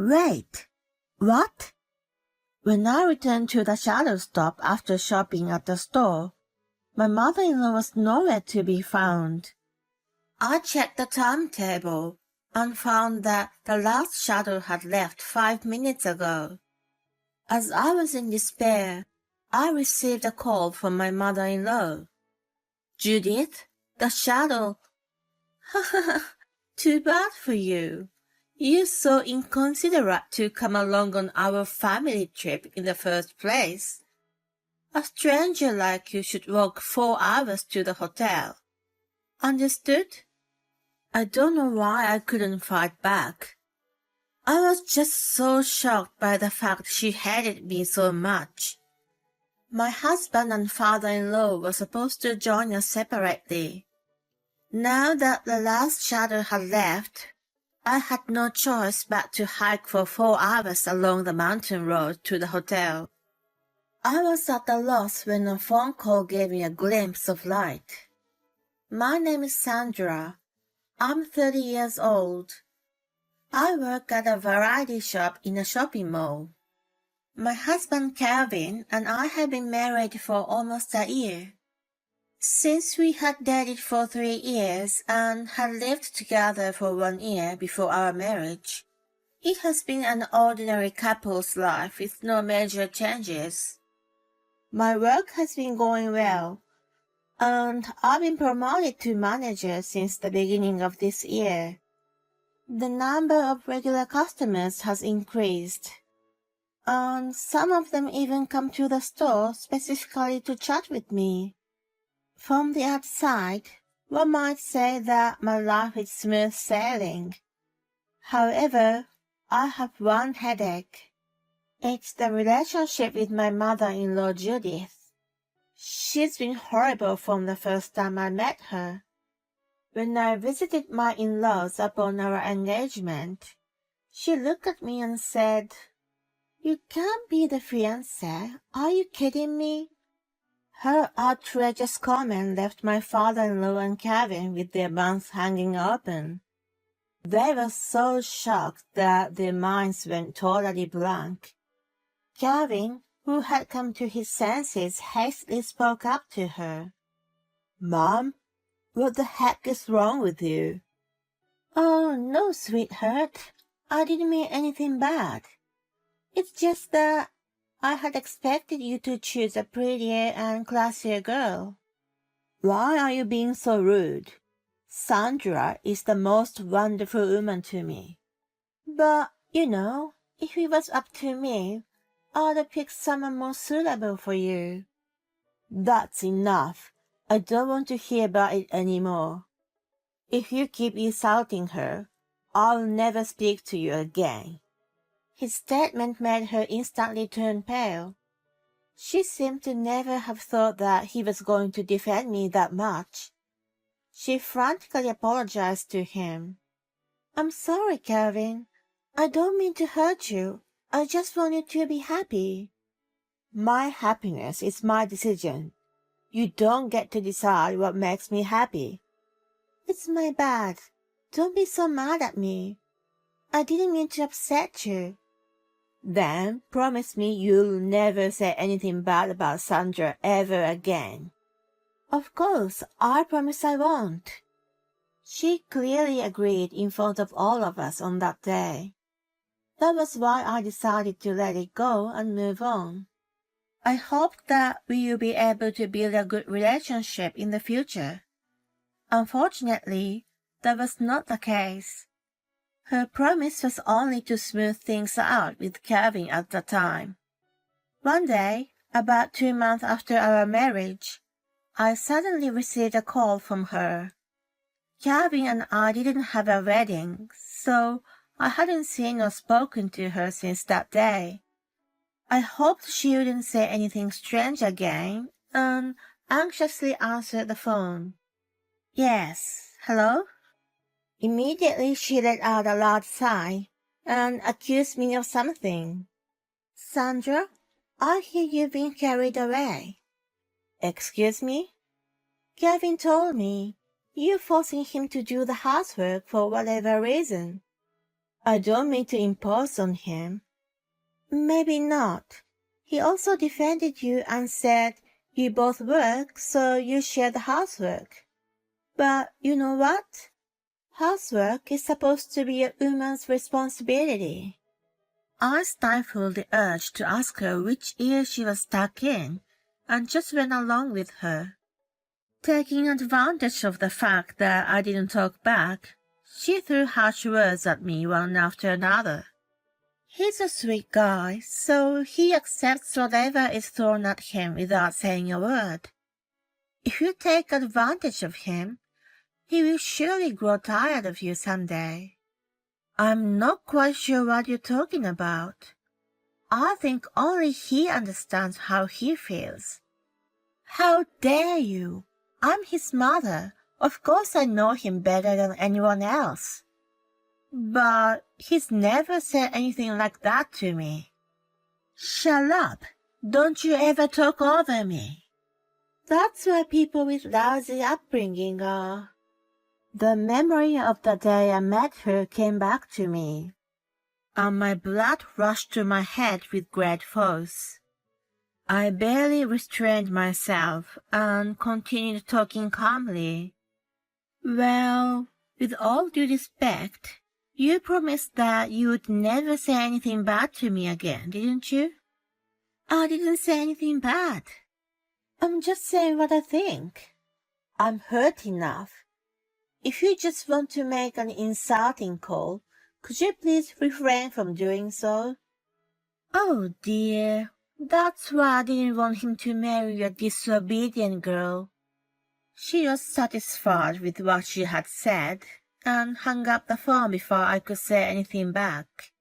Wait, what? When I returned to the shadow stop after shopping at the store, my mother-in-law was nowhere to be found. I checked the timetable and found that the last shadow had left 5 minutes ago. As I was in despair, I received a call from my mother-in-law. Judith, the shadow. Too bad for you. You're so inconsiderate to come along on our family trip in the first place. A stranger like you should walk 4 hours to the hotel. Understood? I don't know why I couldn't fight back. I was just so shocked by the fact she hated me so much. My husband and father-in-law were supposed to join us separately. Now that the last shadow had left, I had no choice but to hike for 4 hours along the mountain road to the hotel. I was at a loss when a phone call gave me a glimpse of light. My name is Sandra. I'm 30 years old. I work at a variety shop in a shopping mall. My husband Calvin and I have been married for almost a year. Since we had dated for 3 years and had lived together for 1 year before our marriage, it has been an ordinary couple's life with no major changes. My work has been going well, and I've been promoted to manager since the beginning of this year. The number of regular customers has increased, and some of them even come to the store specifically to chat with me. From the outside, one might say that my life is smooth sailing. However, I have one headache. It's the relationship with my mother-in-law Judith. She's been horrible from the first time I met her. When I visited my in-laws upon our engagement, she looked at me and said, "You can't be the fiancé. Are you kidding me?" Her outrageous comment left my father-in-law and Kevin with their mouths hanging open. They were so shocked that their minds went totally blank. Kevin, who had come to his senses, hastily spoke up to her. "Mom, what the heck is wrong with you?" "Oh, no, sweetheart. I didn't mean anything bad. It's just that I had expected you to choose a prettier and classier girl." "Why are you being so rude? Sandra is the most wonderful woman to me." "But, if it was up to me, I'd have picked someone more suitable for you." "That's enough. I don't want to hear about it anymore. If you keep insulting her, I'll never speak to you again." His statement made her instantly turn pale. She seemed to never have thought that he was going to defend me that much. She frantically apologized to him. "I'm sorry, Calvin. I don't mean to hurt you. I just want you to be happy." "My happiness is my decision. You don't get to decide what makes me happy." "It's my bad. Don't be so mad at me. I didn't mean to upset you." "Then promise me you'll never say anything bad about Sandra ever again." "Of course, I promise I won't." She clearly agreed in front of all of us on that day. That was why I decided to let it go and move on. I hoped that we will be able to build a good relationship in the future. Unfortunately, that was not the case. Her promise was only to smooth things out with Kevin at the time. One day, about 2 months after our marriage, I suddenly received a call from her. Kevin and I didn't have a wedding, so I hadn't seen or spoken to her since that day. I hoped she wouldn't say anything strange again, and anxiously answered the phone. "Yes, hello?" Immediately she let out a loud sigh and accused me of something. "Sandra, I hear you've been carried away." "Excuse me?" "Kevin told me you're forcing him to do the housework for whatever reason." I don't mean to impose on him. Maybe not. He also defended you and said you both work, so you share the housework. But you know what? Housework is supposed to be a woman's responsibility. I stifled the urge to ask her which ear she was stuck in, and just went along with her. Taking advantage of the fact that I didn't talk back, she threw harsh words at me one after another. He's a sweet guy, so he accepts whatever is thrown at him without saying a word. If you take advantage of him, he will surely grow tired of you someday. I'm not quite sure what you're talking about. I think only he understands how he feels. How dare you? I'm his mother. Of course I know him better than anyone else. But he's never said anything like that to me. Shut up. Don't you ever talk over me. That's why people with lousy upbringing are. The memory of the day I met her came back to me, and my blood rushed to my head with great force. I barely restrained myself and continued talking calmly. Well, with all due respect, you promised that you would never say anything bad to me again, didn't you? I didn't say anything bad. I'm just saying what I think. I'm hurt enough. If you just want to make an insulting call, could you please refrain from doing so? Oh dear, that's why I didn't want him to marry a disobedient girl. She was satisfied with what she had said, and hung up the phone before I could say anything back.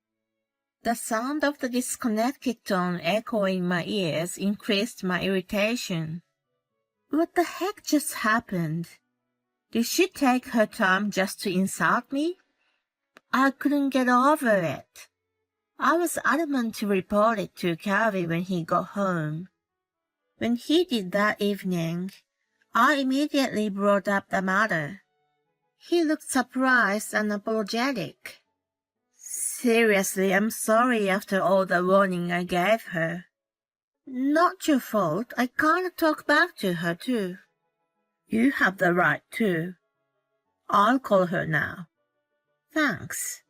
The sound of the disconnected tone echoing in my ears increased my irritation. What the heck just happened? Did she take her time just to insult me? I couldn't get over it. I was adamant to report it to Calvin when he got home. When he did that evening, I immediately brought up the matter. He looked surprised and apologetic. Seriously, I'm sorry after all the warning I gave her. Not your fault. I can't talk back to her too. You have the right to. I'll call her now. Thanks.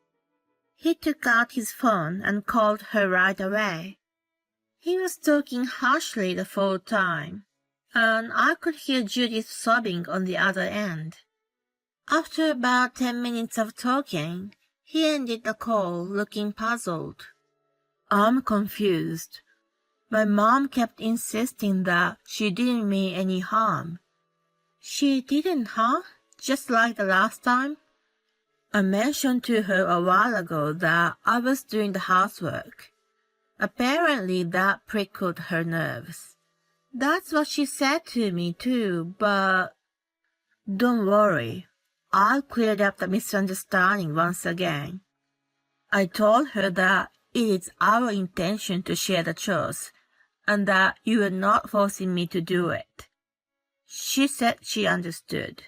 He took out his phone and called her right away. He was talking harshly the whole time, and I could hear Judith sobbing on the other end. After about 10 minutes of talking, he ended the call looking puzzled. I'm confused. My mom kept insisting that she didn't mean any harm. She didn't, huh? Just like the last time? I mentioned to her a while ago that I was doing the housework. Apparently that prickled her nerves. That's what she said to me too, but... Don't worry. I'll clear up the misunderstanding once again. I told her that it is our intention to share the chores, and that you are not forcing me to do it. She said she understood.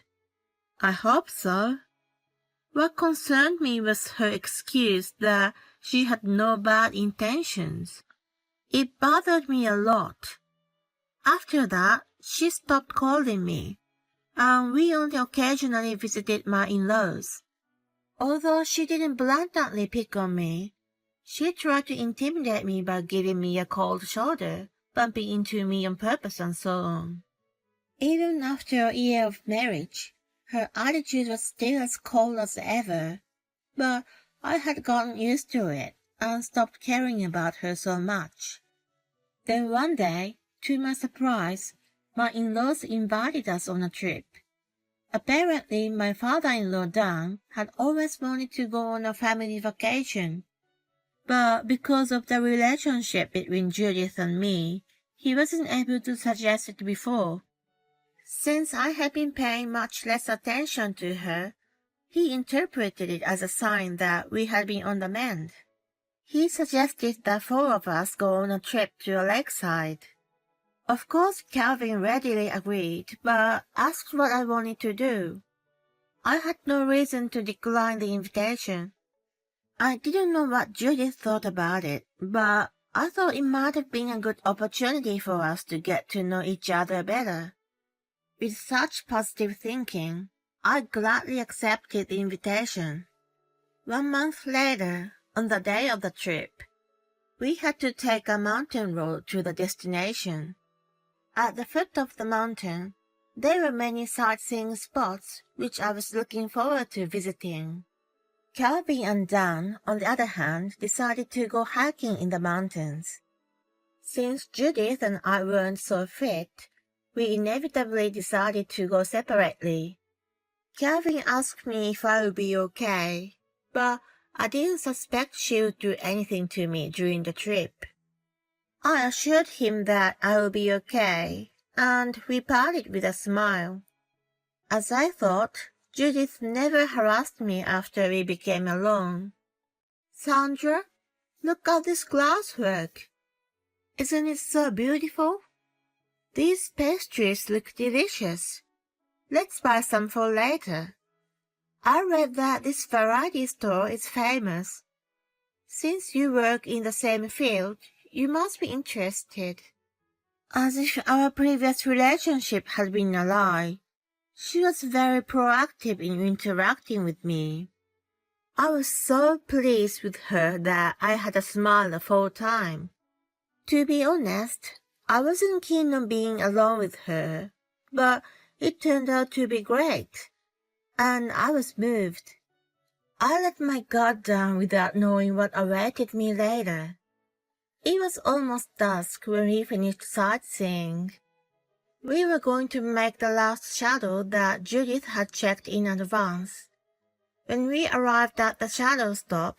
I hope so. What concerned me was her excuse that she had no bad intentions. It bothered me a lot. After that, she stopped calling me, and we only occasionally visited my in-laws. Although she didn't blatantly pick on me, she tried to intimidate me by giving me a cold shoulder, bumping into me on purpose and so on. Even after a year of marriage, her attitude was still as cold as ever, but I had gotten used to it and stopped caring about her so much. Then one day, to my surprise, my in-laws invited us on a trip. Apparently, my father-in-law Dan had always wanted to go on a family vacation, but because of the relationship between Judith and me, he wasn't able to suggest it before. Since I had been paying much less attention to her, he interpreted it as a sign that we had been on the mend. He suggested that 4 of us go on a trip to a lakeside. Of course, Calvin readily agreed, but asked what I wanted to do. I had no reason to decline the invitation. I didn't know what Judith thought about it, but I thought it might have been a good opportunity for us to get to know each other better. With such positive thinking, I gladly accepted the invitation. 1 month later, on the day of the trip, we had to take a mountain road to the destination. At the foot of the mountain, there were many sightseeing spots which I was looking forward to visiting. Calvin and Dan, on the other hand, decided to go hiking in the mountains. Since Judith and I weren't so fit, we inevitably decided to go separately. Calvin asked me if I would be okay, but I didn't suspect she would do anything to me during the trip. I assured him that I would be okay, and we parted with a smile. As I thought, Judith never harassed me after we became alone. Sandra, look at this glasswork. Isn't it so beautiful? These pastries look delicious. Let's buy some for later. I read that this variety store is famous. Since you work in the same field, you must be interested. As if our previous relationship had been a lie, she was very proactive in interacting with me. I was so pleased with her that I had a smile the whole time. To be honest, I wasn't keen on being alone with her, but it turned out to be great, and I was moved. I let my guard down without knowing what awaited me later. It was almost dusk when we finished sightseeing. We were going to make the last shadow that Judith had checked in advance. When we arrived at the shadow stop,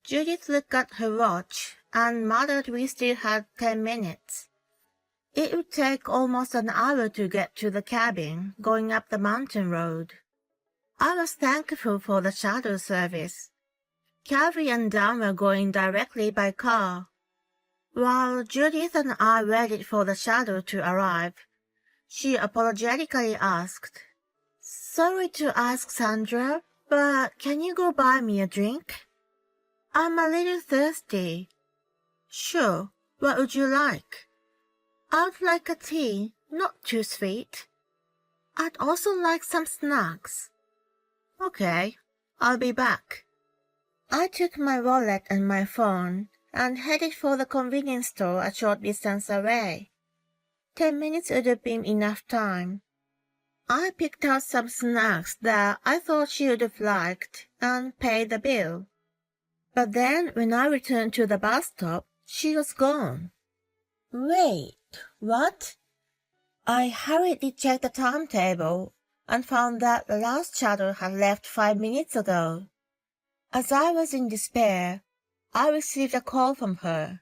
Judith looked at her watch and muttered we still had 10 minutes. It would take almost an hour to get to the cabin going up the mountain road. I was thankful for the shuttle service. Calvin and Dan were going directly by car. While Judith and I waited for the shuttle to arrive, she apologetically asked, "Sorry to ask, Sandra, but can you go buy me a drink? I'm a little thirsty." "Sure, what would you like?" "I'd like a tea, not too sweet. I'd also like some snacks." "Okay, I'll be back." I took my wallet and my phone and headed for the convenience store a short distance away. 10 minutes would have been enough time. I picked out some snacks that I thought she would have liked and paid the bill. But then when I returned to the bus stop, she was gone. Wait, what? I hurriedly checked the timetable and found that the last shuttle had left 5 minutes ago. As I was in despair, I received a call from her.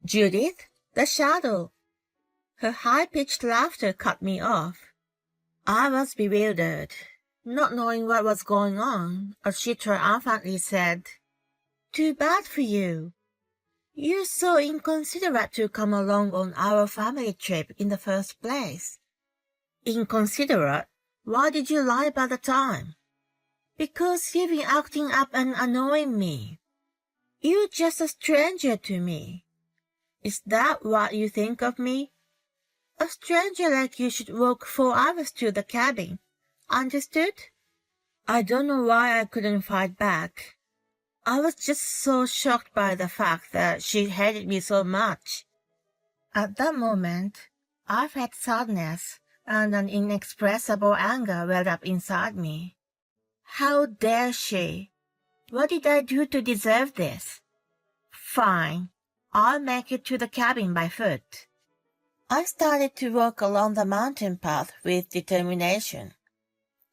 "Judith, the shuttle." Her high-pitched laughter cut me off. I was bewildered, not knowing what was going on, as she triumphantly said, "Too bad for you. You're so inconsiderate to come along on our family trip in the first place." "Inconsiderate? Why did you lie about the time?" "Because you've been acting up and annoying me. You're just a stranger to me. Is that what you think of me? A stranger like you should walk 4 hours to the cabin. Understood?" I don't know why I couldn't fight back. I was just so shocked by the fact that she hated me so much. At that moment, I felt sadness and an inexpressible anger welled up inside me. How dare she? What did I do to deserve this? Fine, I'll make it to the cabin by foot. I started to walk along the mountain path with determination.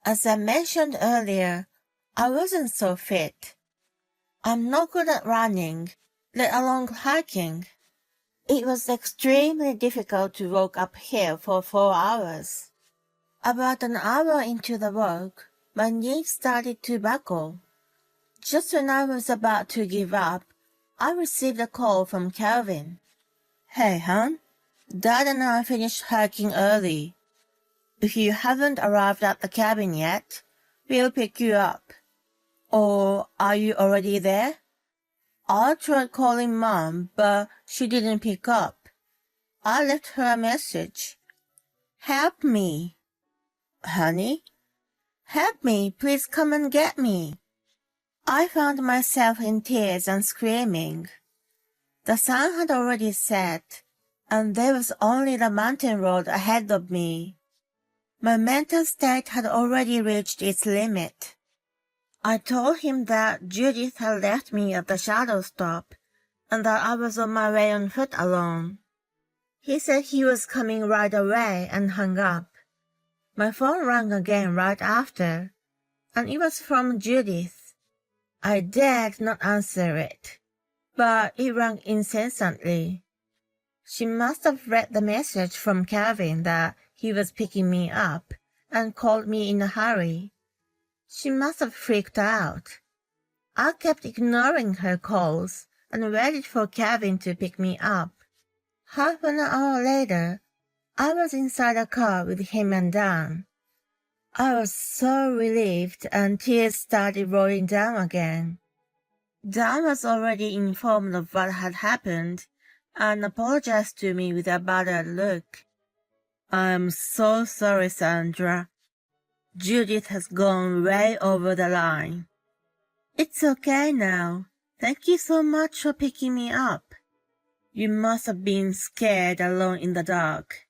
As I mentioned earlier, I wasn't so fit. I'm not good at running, let alone hiking. It was extremely difficult to walk uphill for 4 hours. About an hour into the walk, my knees started to buckle. Just when I was about to give up, I received a call from Calvin. "Hey, hon, Dad and I finished hiking early. If you haven't arrived at the cabin yet, we'll pick you up." Or are you already there? I tried calling Mom, but she didn't pick up. I left her a message. Help me. Honey? Help me, please come and get me. I found myself in tears and screaming. The sun had already set, and there was only the mountain road ahead of me. My mental state had already reached its limit. I told him that Judith had left me at the shadow stop, and that I was on my way on foot alone. He said he was coming right away and hung up. My phone rang again right after, and it was from Judith. I dared not answer it, but it rang incessantly. She must have read the message from Calvin that he was picking me up and called me in a hurry. She must have freaked out. I kept ignoring her calls and waited for Calvin to pick me up. Half an hour later, I was inside a car with him and Dan. I was so relieved and tears started rolling down again. Dan was already informed of what had happened and apologized to me with a battered look. I'm so sorry, Sandra. Judith has gone way over the line. It's okay now. Thank you so much for picking me up. You must have been scared alone in the dark.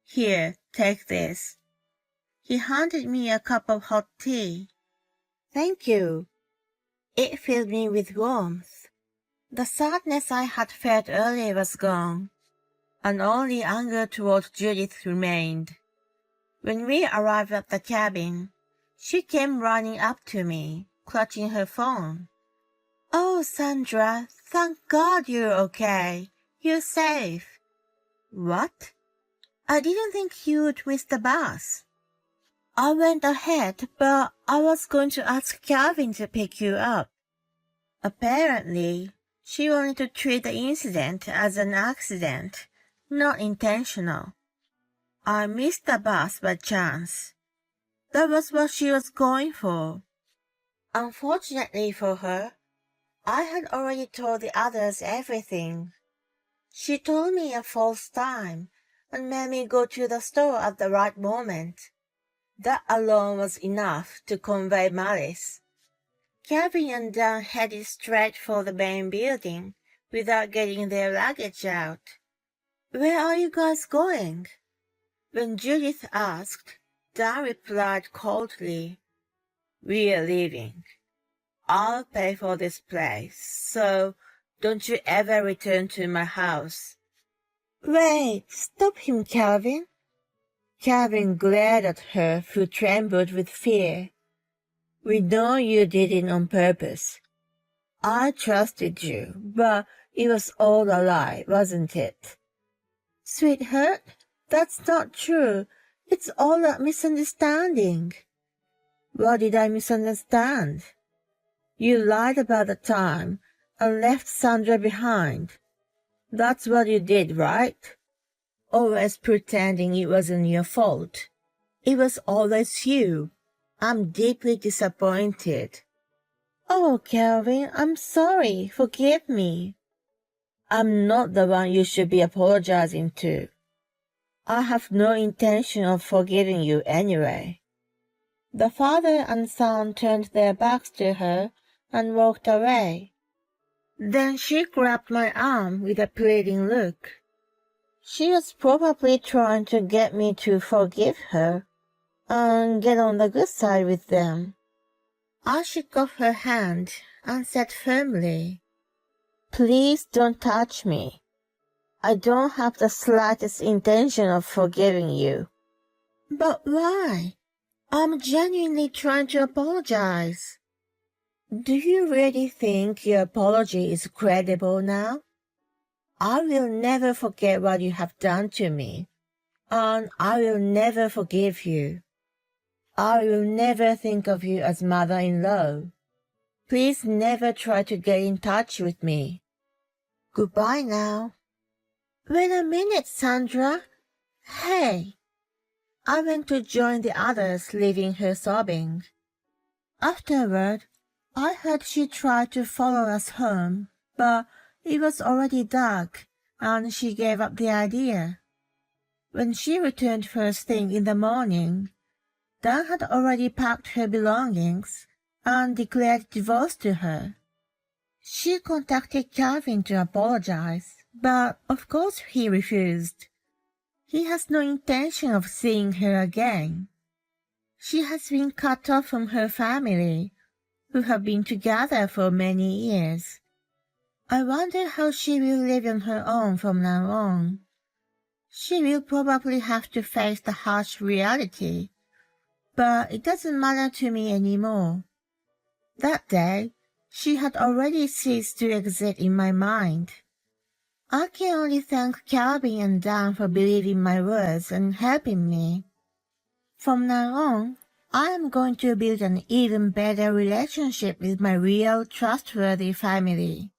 Here, take this. He handed me a cup of hot tea. Thank you. It filled me with warmth. The sadness I had felt earlier was gone, and only anger toward Judith remained. When we arrived at the cabin, she came running up to me, clutching her phone. Oh, Sandra, thank God you're okay. You're safe. What? I didn't think you'd miss the bus. I went ahead, but I was going to ask Calvin to pick you up. Apparently, she wanted to treat the incident as an accident, not intentional. I missed the bus by chance. That was what she was going for. Unfortunately for her, I had already told the others everything. She told me a false time and made me go to the store at the right moment. That alone was enough to convey malice. Calvin and Dan headed straight for the main building without getting their luggage out. Where are you guys going? When Judith asked, Dan replied coldly, We're leaving. I'll pay for this place, so don't you ever return to my house. Wait, stop him, Calvin. Calvin glared at her, who trembled with fear. We know you did it on purpose. I trusted you, but it was all a lie, wasn't it? Sweetheart, that's not true. It's all a misunderstanding. What did I misunderstand? You lied about the time and left Sandra behind. That's what you did, right? Always pretending it wasn't your fault. It was always you. I'm deeply disappointed. Oh, Calvin, I'm sorry. Forgive me. I'm not the one you should be apologizing to. I have no intention of forgiving you anyway. The father and son turned their backs to her and walked away. Then she grabbed my arm with a pleading look. She was probably trying to get me to forgive her and get on the good side with them. I shook off her hand and said firmly, Please don't touch me. I don't have the slightest intention of forgiving you. But why? I'm genuinely trying to apologize. Do you really think your apology is credible now? I will never forget what you have done to me, and I will never forgive you. I will never think of you as mother-in-law. Please never try to get in touch with me. Goodbye now. Wait a minute, Sandra. Hey. I went to join the others, leaving her sobbing. Afterward, I heard she tried to follow us home, but it was already dark, and she gave up the idea. When she returned first thing in the morning, Dan had already packed her belongings and declared divorce to her. She contacted Calvin to apologize, but of course he refused. He has no intention of seeing her again. She has been cut off from her family, who have been together for many years. I wonder how she will live on her own from now on. She will probably have to face the harsh reality, but it doesn't matter to me anymore. That day, she had already ceased to exist in my mind. I can only thank Calvin and Dan for believing my words and helping me. From now on, I am going to build an even better relationship with my real, trustworthy family.